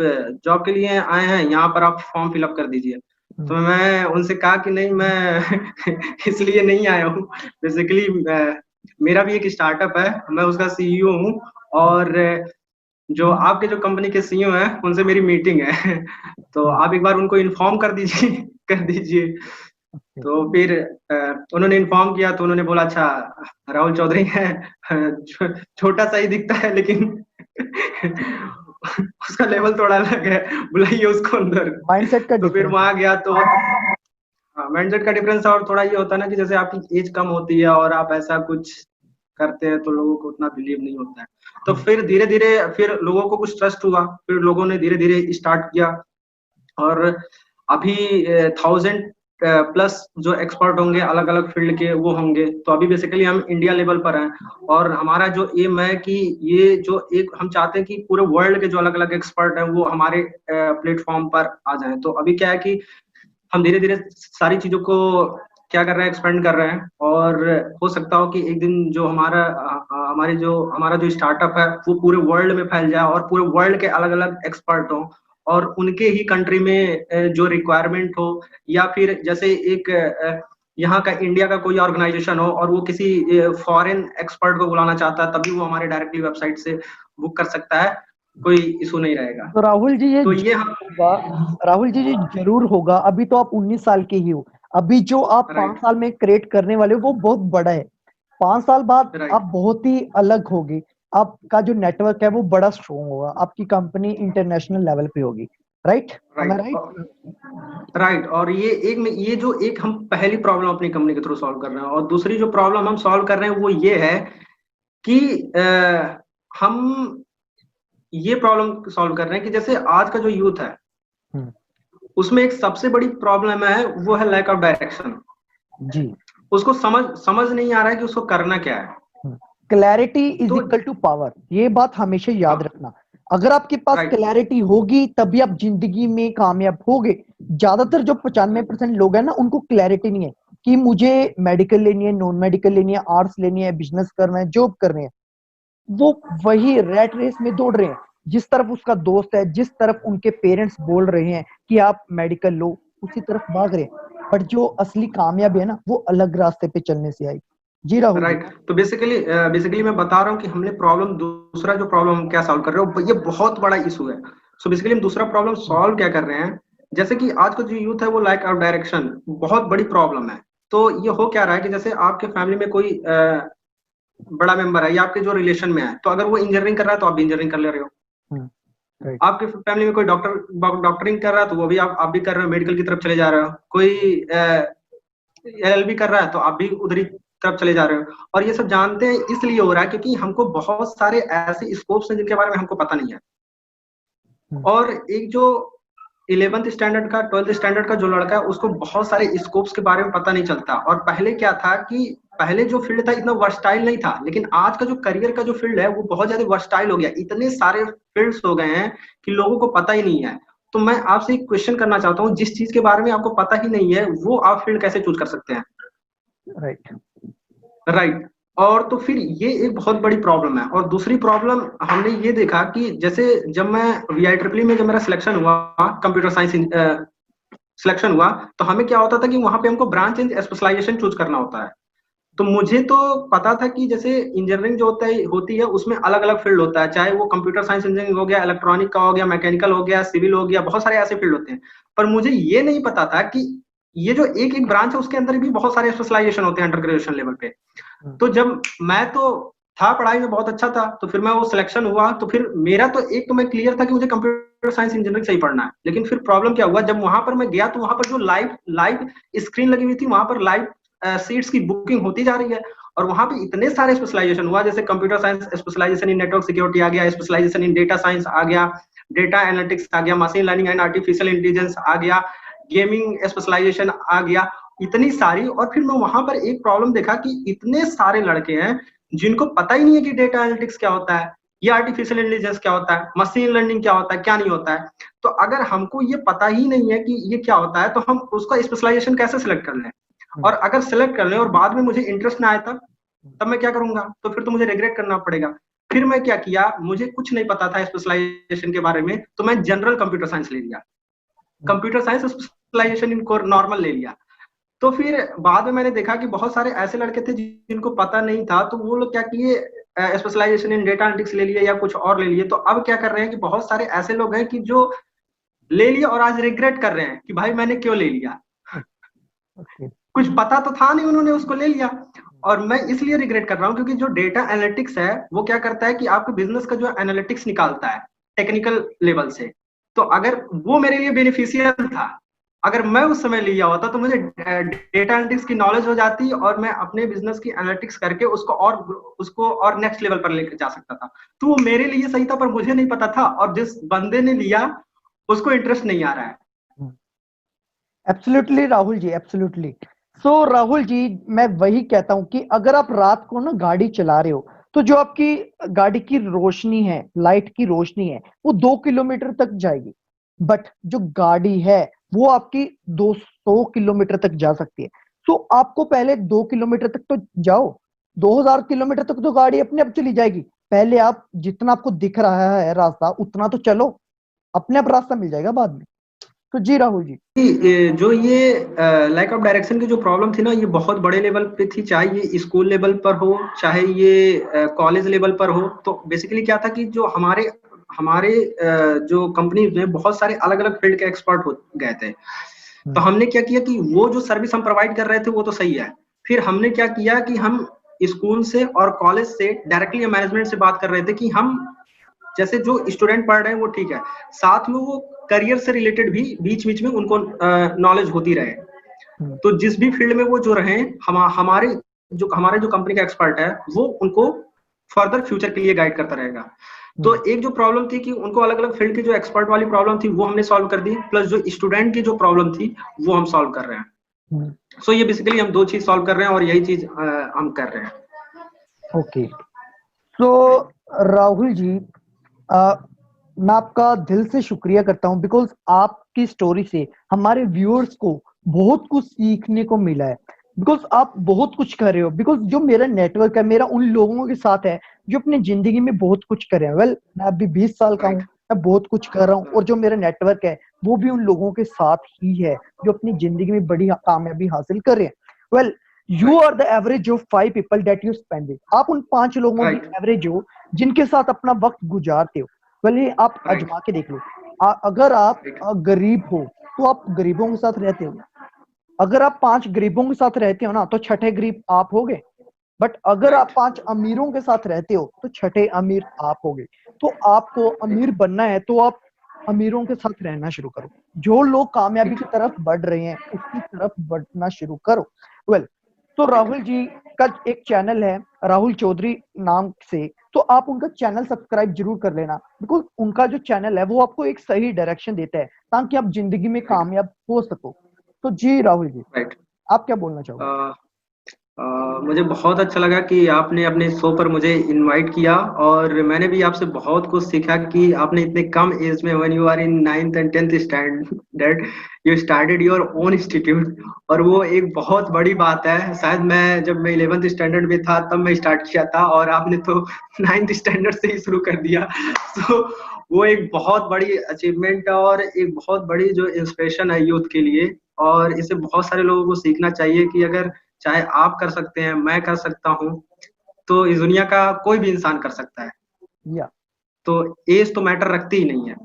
जॉब के लिए आए हैं, यहाँ पर आप फॉर्म फिलअप कर दीजिए। तो हम्म। मैं उनसे कहा कि नहीं, मैं इसलिए नहीं आया हूँ। बेसिकली मेरा भी एक स्टार्टअप है, मैं उसका सीईओ हूँ, और जो आपके जो कंपनी के सीईओ हैं उनसे मेरी मीटिंग है। तो हम्म। आप एक बार उनको इन्फॉर्म कर दीजिए कर दीजिए। ओके। तो फिर उन्होंने इन्फॉर्म किया, तो उन्होंने बोला, अच्छा राहुल चौधरी है, छोटा सा ही दिखता है लेकिन उसका लेवल थोड़ा अलग है, बुलाइए उसको अंदर। माइंडसेट का तो फिर डिफरेंस है। वहां गया तो हाँ, माइंडसेट का डिफरेंस है, और थोड़ा ये होता है ना कि जैसे आपकी एज कम होती है और आप ऐसा कुछ करते हैं तो लोगों को उतना बिलीव नहीं होता है। तो हम्म। फिर धीरे धीरे फिर लोगों को कुछ ट्रस्ट हुआ, फिर लोगों ने धीरे धीरे स्टार्ट किया। और अभी 1000 प्लस जो एक्सपर्ट होंगे अलग अलग फील्ड के वो होंगे। तो अभी बेसिकली हम इंडिया लेवल पर हैं, और हमारा जो एम है कि ये जो एक हम चाहते हैं कि पूरे वर्ल्ड के जो अलग अलग एक्सपर्ट हैं वो हमारे प्लेटफॉर्म पर आ जाएं। तो अभी क्या है कि हम धीरे धीरे सारी चीजों को क्या कर रहे हैं, एक्सपेंड कर रहे हैं। और हो सकता हो कि एक दिन जो हमारा जो स्टार्टअप है वो पूरे वर्ल्ड में फैल जाए, और पूरे वर्ल्ड के अलग अलग एक्सपर्ट हो, और उनके ही कंट्री में जो रिक्वायरमेंट हो, या फिर जैसे एक यहाँ का इंडिया का कोई ऑर्गेनाइजेशन हो और वो किसी फॉरेन एक्सपर्ट को बुलाना चाहता है, तभी वो हमारे डायरेक्टली वेबसाइट से बुक कर सकता है, कोई इशू नहीं रहेगा। तो राहुल जी, ये तो ये जरूर हम होगा। राहुल जी, ये जरूर होगा। अभी तो आप 19 साल के ही हो। अभी जो आप पांच राइट साल में क्रिएट करने वाले हो वो बहुत बड़ा है। 5 साल बाद आप राइट बहुत ही अलग होगे। आपका जो नेटवर्क है वो बड़ा स्ट्रोंग होगा, आपकी कंपनी इंटरनेशनल लेवल पे होगी। राइट? एम आई राइट राइट? राइट। और ये जो एक हम पहली प्रॉब्लम अपनी कंपनी के थ्रू सॉल्व कर रहे हैं, और दूसरी जो प्रॉब्लम हम सॉल्व कर रहे हैं वो ये है कि हम ये प्रॉब्लम सॉल्व कर रहे हैं कि जैसे आज का जो यूथ है हम्म। उसमें एक सबसे बड़ी प्रॉब्लम है, वो है लैक ऑफ डायरेक्शन। जी। उसको समझ समझ नहीं आ रहा है कि उसको करना क्या है। क्लैरिटी इज तो इक्वल टू पावर, ये बात हमेशा याद हाँ, रखना। अगर आपके पास राइट क्लैरिटी होगी तभी आप जिंदगी में कामयाब होगे। ज्यादातर जो 95% लोग हैं ना, उनको क्लैरिटी नहीं है कि मुझे मेडिकल लेनी है, नॉन मेडिकल लेनी है, आर्ट्स लेनी है, बिजनेस करना है, जॉब करनी है। वो वही रैट रेस में दौड़ रहे हैं। जिस तरफ उसका दोस्त है, जिस तरफ उनके पेरेंट्स बोल रहे हैं कि आप मेडिकल लो, उसी तरफ भाग रहे हैं। बट जो असली कामयाबी है ना, वो अलग रास्ते पे चलने से आई। जी राहुल जी। राइट। तो बेसिकली मैं बता रहा हूँ कि हमने प्रॉब्लम दूसरा जो प्रॉब्लम हम क्या सॉल्व कर रहे हो, ये बहुत बड़ा इशू है। सो बेसिकली हम दूसरा प्रॉब्लम सॉल्व क्या कर रहे हैं, जैसे कि आज का जो यूथ है वो लैक ऑफ डायरेक्शन बहुत बड़ी प्रॉब्लम है। तो ये हो क्या रहा है कि जैसे आपके फैमिली में कोई बड़ा मेंबर है या आपके जो रिलेशन में है, तो अगर वो इंजीनियरिंग कर रहा है तो आप भी इंजीनियरिंग कर ले रहे हो। राइट। आपके फैमिली में कोई डॉक्टरिंग कर रहा है तो वो भी आप भी कर रहे हो, मेडिकल की तरफ चले जा रहे हो। कोई एलएलबी कर रहा है तो आप भी उधरी तरफ चले जा रहे हो। और ये सब जानते हैं इसलिए हो रहा है क्योंकि हमको बहुत सारे ऐसे स्कोप्स हैं जिनके बारे में हमको पता नहीं है। और एक जो 11th स्टैंडर्ड का 12th स्टैंडर्ड का जो लड़का है उसको बहुत सारे स्कोप्स के बारे में पता नहीं चलता। और पहले क्या था कि पहले जो फील्ड था इतना वर्सटाइल नहीं था, लेकिन आज का जो करियर का जो फील्ड है वो बहुत ज्यादा वर्सटाइल हो गया। इतने सारे फील्ड्स हो गए हैं कि लोगों को पता ही नहीं है। तो मैं आपसे एक क्वेश्चन करना चाहता हूँ, जिस चीज के बारे में आपको पता ही नहीं है वो आप फील्ड कैसे चूज कर सकते हैं? राइट। राइट। और तो फिर ये एक बहुत बड़ी प्रॉब्लम है। और दूसरी प्रॉब्लम हमने ये देखा कि जैसे जब मैं VIEEE में जब मेरा सिलेक्शन हुआ, कंप्यूटर साइंस सिलेक्शन हुआ, तो हमें क्या होता था कि वहां पे हमको ब्रांच एंड स्पेशलाइजेशन चूज करना होता है। तो मुझे तो पता था कि जैसे इंजीनियरिंग जो होती है उसमें अलग अलग फील्ड होता है, चाहे वो कंप्यूटर साइंस इंजीनियरिंग हो गया, इलेक्ट्रॉनिक का हो गया, मैकेनिकल हो गया, सिविल हो गया, बहुत सारे ऐसे फील्ड होते हैं। पर मुझे ये नहीं पता था कि ये जो एक एक ब्रांच है उसके अंदर भी बहुत सारे स्पेशलाइजेशन होते हैं अंडर ग्रेजुएशन लेवल पे। तो जब मैं तो था पढ़ाई में बहुत अच्छा था, तो फिर मैं वो सिलेक्शन हुआ, तो फिर मेरा तो एक तो मैं क्लियर था कि मुझे कंप्यूटर साइंस इंजीनियरिंग से ही पढ़ना है। लेकिन फिर प्रॉब्लम क्या हुआ, जब वहां पर मैं गया तो वहां पर जो लाइव लाइव स्क्रीन लगी हुई थी, वहां पर लाइव सीट्स की बुकिंग होती जा रही है, और वहां पे इतने सारे स्पेशलाइजेशन हुआ, जैसे computer science specialization in network security आ गया, स्पेशलाइजेशन इन डेटा साइंस आ गया, डेटा एनालिटिक्स आ गया, machine learning and artificial intelligence आ गया, गेमिंग स्पेशलाइजेशन आ गया, इतनी सारी। और फिर मैं वहां पर एक प्रॉब्लम देखा कि इतने सारे लड़के हैं जिनको पता ही नहीं है कि डेटा एनालिटिक्स क्या होता है, या आर्टिफिशियल इंटेलिजेंस क्या होता है, मशीन लर्निंग क्या होता है, क्या नहीं होता है। तो अगर हमको ये पता ही नहीं है कि ये क्या होता है, तो हम उसका स्पेशलाइजेशन कैसे सिलेक्ट कर लें? और अगर सिलेक्ट कर लें और बाद में मुझे इंटरेस्ट ना आए, तब मैं क्या करूंगा? तो फिर तो मुझे रिग्रेट करना पड़ेगा। फिर मैं क्या किया, मुझे कुछ नहीं पता था स्पेशलाइजेशन के बारे में, तो मैं जनरल कंप्यूटर साइंस ले लिया, कंप्यूटर साइंस स्पेशलाइजेशन इन कोर नॉर्मल ले लिया। तो फिर बाद में मैंने देखा कि बहुत सारे ऐसे लड़के थे जिनको पता नहीं था, तो वो लोग क्या किए, स्पेशलाइजेशन इन डेटा एनालिटिक्स ले लिए या कुछ और ले लिए। तो अब क्या कर रहे हैं कि बहुत सारे ऐसे लोग हैं कि जो ले लिए और आज रिग्रेट कर रहे हैं कि भाई मैंने क्यों ले लिया, कुछ पता तो था नहीं, उन्होंने उसको ले लिया। और मैं इसलिए रिग्रेट कर रहा हूँ क्योंकि जो डेटा एनालिटिक्स है वो क्या करता है कि आपके बिजनेस का जो एनालिटिक्स निकालता है टेक्निकल लेवल से, तो अगर वो मेरे लिए बेनिफिशियल था, अगर मैं उस समय लिया होता तो मुझे डेटा एनालिटिक्स की नॉलेज हो जाती और मैं अपने बिजनेस की एनालिटिक्स करके उसको और नेक्स्ट लेवल पर लेकर जा सकता था। तो वो मेरे लिए सही था, पर मुझे नहीं पता था, और जिस बंदे ने लिया उसको इंटरेस्ट नहीं आ रहा है। Absolutely Rahul ji, absolutely. सो राहुल जी, मैं वही कहता हूं कि अगर आप रात को ना गाड़ी चला रहे हो, तो जो आपकी गाड़ी की रोशनी है, लाइट की रोशनी है, वो 2 किलोमीटर तक जाएगी। बट जो गाड़ी है वो आपकी 200 किलोमीटर तक जा सकती है। तो आपको पहले 2 किलोमीटर तक तो जाओ, 2000 किलोमीटर तक तो गाड़ी अपने आप चली जाएगी। पहले आप जितना आपको दिख रहा है रास्ता उतना तो चलो, अपने आप रास्ता मिल जाएगा बाद में। तो जी राहुल जी। जो ये लैक ऑफ डायरेक्शन की जो प्रॉब्लम थी ना, ये बहुत बड़े लेवल पे थी, चाहे ये स्कूल लेवल पर हो, चाहे ये कॉलेज लेवल पर हो। तो बेसिकली क्या था कि जो हमारे हमारे जो कंपनीज में बहुत सारे अलग अलग फील्ड के एक्सपर्ट हो गए थे। तो हमने क्या किया कि वो जो सर्विस हम प्रोवाइड कर रहे थे वो तो सही है, फिर हमने क्या किया कि हम स्कूल से और कॉलेज से डायरेक्टली मैनेजमेंट से बात कर रहे थे कि हम जैसे जो स्टूडेंट पढ़ रहे हैं वो ठीक है, साथ में वो करियर से रिलेटेड भी बीच बीच में उनको नॉलेज होती रहे। तो जिस भी फील्ड में वो जो रहे, हमारे जो कंपनी का एक्सपर्ट है वो उनको फर्दर फ्यूचर के लिए गाइड करता रहेगा। तो एक जो प्रॉब्लम थी कि उनको अलग अलग फील्ड की जो एक्सपर्ट वाली प्रॉब्लम थी वो हमने सॉल्व कर दी, प्लस जो स्टूडेंट की जो प्रॉब्लम थी वो हम सॉल्व कर रहे हैं। सो ये बेसिकली हम दो चीज सॉल्व कर रहे हैं और यही चीज हम कर रहे हैं। ओके। तो राहुल जी, मैं आपका दिल से शुक्रिया करता हूं, बिकॉज आपकी स्टोरी से हमारे व्यूअर्स को बहुत कुछ सीखने को मिला है। बिकॉज आप बहुत कुछ कर रहे हो, बिकॉज जो मेरा नेटवर्क है, मेरा उन लोगों के साथ है जो अपनी जिंदगी में बहुत कुछ कर रहे हैं। वेल, मैं अभी 20 साल का हूँ, मैं बहुत कुछ कर रहा हूँ, और जो मेरा नेटवर्क है वो भी उन लोगों के साथ ही है जो अपनी जिंदगी में बड़ी कामयाबी हासिल कर रहे हैं। Well, you are the average of 5 people that you spend with. आप उन 5 लोगों की एवरेज हो जिनके साथ अपना वक्त गुजारते हो। भले आप आजमा के देख लो, अगर आप गरीब हो तो आप गरीबों के साथ रहते हो। अगर आप 5 गरीबों के साथ रहते हो ना, तो छठे गरीब आप हो गए। बट अगर आप 5 अमीरों के साथ रहते हो तो छठे अमीर आप हो गए। तो आपको अमीर बनना है तो आप अमीरों के साथ रहना शुरू करो। जो लोग कामयाबी की तरफ बढ़ रहे हैं उसकी तरफ बढ़ना शुरू करो। वेल, तो राहुल जी का एक चैनल है राहुल चौधरी नाम से, तो आप उनका चैनल सब्सक्राइब जरूर कर लेना, बिकॉज उनका जो चैनल है वो आपको एक सही डायरेक्शन देता है ताकि आप जिंदगी में कामयाब हो सको। तो जी राहुल जी, आप क्या बोलना चाहोगे? मुझे बहुत अच्छा लगा कि आपने अपने शो पर मुझे इनवाइट किया, और मैंने भी आपसे बहुत कुछ सीखा कि आपने इतने कम एज में, when you are in 9th and 10th standard, you started your own institute, और वो एक बहुत बड़ी बात है। शायद मैं जब मैं 11th स्टैंडर्ड में था तब मैं स्टार्ट किया था, और आपने तो 9th स्टैंडर्ड से ही शुरू कर दिया। तो वो एक बहुत बड़ी अचीवमेंट है और एक बहुत बड़ी जो इंस्पिरेशन है यूथ के लिए, और इसे बहुत सारे लोगों को सीखना चाहिए कि अगर चाहे आप कर सकते हैं, मैं कर सकता हूँ, तो इस दुनिया का कोई भी इंसान कर सकता है। या तो एज तो मैटर रखती ही नहीं है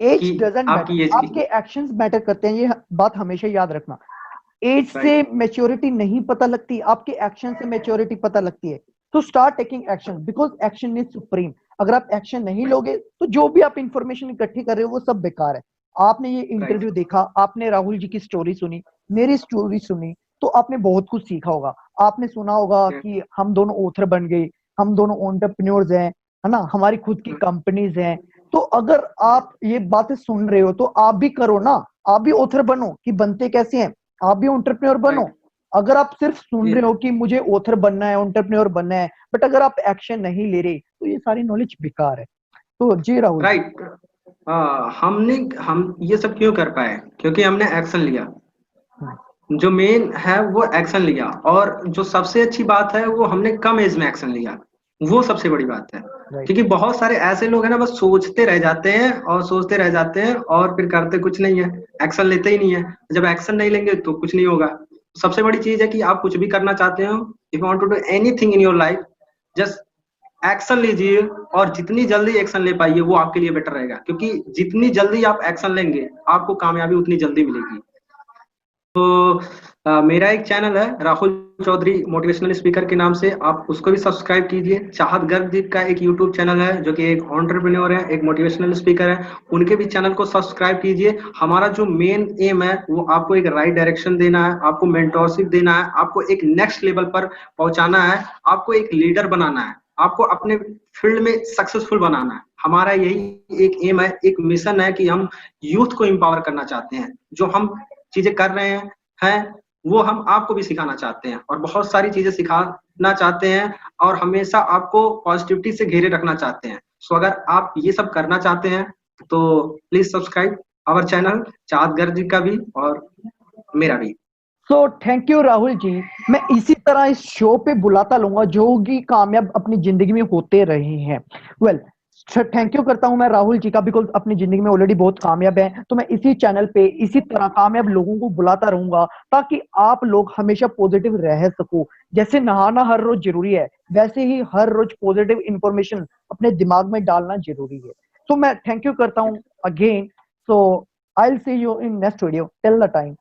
एज कि डजंट मैटर, आपकी एज की। आपके एक्शंस मैटर करते हैं, ये बात हमेशा याद रखना। एज से राइट। मेच्योरिटी नहीं पता लगती, आपके एक्शन से मेच्योरिटी पता लगती है। तो start taking action, because action is supreme. अगर आप एक्शन नहीं लोगे तो जो भी आप इंफॉर्मेशन इकट्ठी कर रहे हो वो सब बेकार है। आपने ये राइट। इंटरव्यू देखा, आपने राहुल जी की स्टोरी सुनी, मेरी स्टोरी सुनी, तो आपने बहुत कुछ सीखा होगा। आपने सुना होगा कि हम दोनों ऑथर बन गए, हम दोनों एंटरप्रेन्योर्स हैं, है ना, हमारी खुद की कंपनीज हैं। तो अगर आप ये बातें सुन रहे हो तो आप भी करो ना, आप भी ऑथर बनो। कि बनते कैसे हैं, आप भी एंटरप्रेन्योर बनो। राइट। अगर आप सिर्फ सुन ये रहे हो कि मुझे ऑथर बनना है, एंटरप्रेन्योर बनना है, बट अगर आप एक्शन नहीं ले रहे तो ये सारी नॉलेज बेकार है। तो जी राहुल जी। राइट। हम ये सब क्यों कर पाए? क्योंकि हमने एक्शन लिया। जो मेन है वो एक्शन लिया, और जो सबसे अच्छी बात है वो हमने कम एज में एक्शन लिया। वो सबसे बड़ी बात है। राइट। क्योंकि बहुत सारे ऐसे लोग हैं ना, बस सोचते रह जाते हैं और सोचते रह जाते हैं और फिर करते कुछ नहीं है, एक्शन लेते ही नहीं है। जब एक्शन नहीं लेंगे तो कुछ नहीं होगा। सबसे बड़ी चीज है कि आप कुछ भी करना चाहते हो, if you want to do anything in your life, just action लीजिए। और जितनी जल्दी एक्शन ले पाइए वो आपके लिए बेटर रहेगा, क्योंकि जितनी जल्दी आप एक्शन लेंगे आपको कामयाबी उतनी जल्दी मिलेगी। तो मेरा एक चैनल है राहुल चौधरी मोटिवेशनल स्पीकर के नाम से, आप उसको भी सब्सक्राइब कीजिए। चाहत गर्ग जी का एक यूट्यूब चैनल है, जो कि एक एंटरप्रेन्योर है, एक मोटिवेशनल स्पीकर है, उनके भी चैनल को सब्सक्राइब कीजिए। हमारा जो मेन एम है वो आपको एक राइट डायरेक्शन देना है, आपको मेंटोरशिप देना है, आपको एक नेक्स्ट लेवल पर पहुंचाना है, आपको एक लीडर बनाना है, आपको अपने फील्ड में सक्सेसफुल बनाना है। हमारा यही एक एम है, एक मिशन है कि हम यूथ को एम्पावर करना चाहते हैं। जो हम चीजें कर रहे हैं वो हम आपको भी सिखाना चाहते हैं, और बहुत सारी चीजें सिखाना चाहते हैं, और हमेशा आपको पॉजिटिविटी से घेरे रखना चाहते हैं। सो अगर आप ये सब करना चाहते हैं तो प्लीज सब्सक्राइब आवर चैनल, चाहत गर्ग जी का भी और मेरा भी। So thank you Rahul ji. मैं इसी तरह इस शो पे बुलाता लूंगा जो कि कामयाब अपनी जिंदगी में होते रहे हैं। वेल, थैंक यू करता हूं मैं राहुल जी का, बिकॉज अपनी जिंदगी में ऑलरेडी बहुत कामयाब है। तो मैं इसी चैनल पे इसी तरह कामयाब लोगों को बुलाता रहूंगा, ताकि आप लोग हमेशा पॉजिटिव रह सको। जैसे नहाना हर रोज जरूरी है, वैसे ही हर रोज पॉजिटिव इंफॉर्मेशन अपने दिमाग में डालना जरूरी है। तो मैं थैंक यू करता हूं again. So I will see you in next video. Till the time,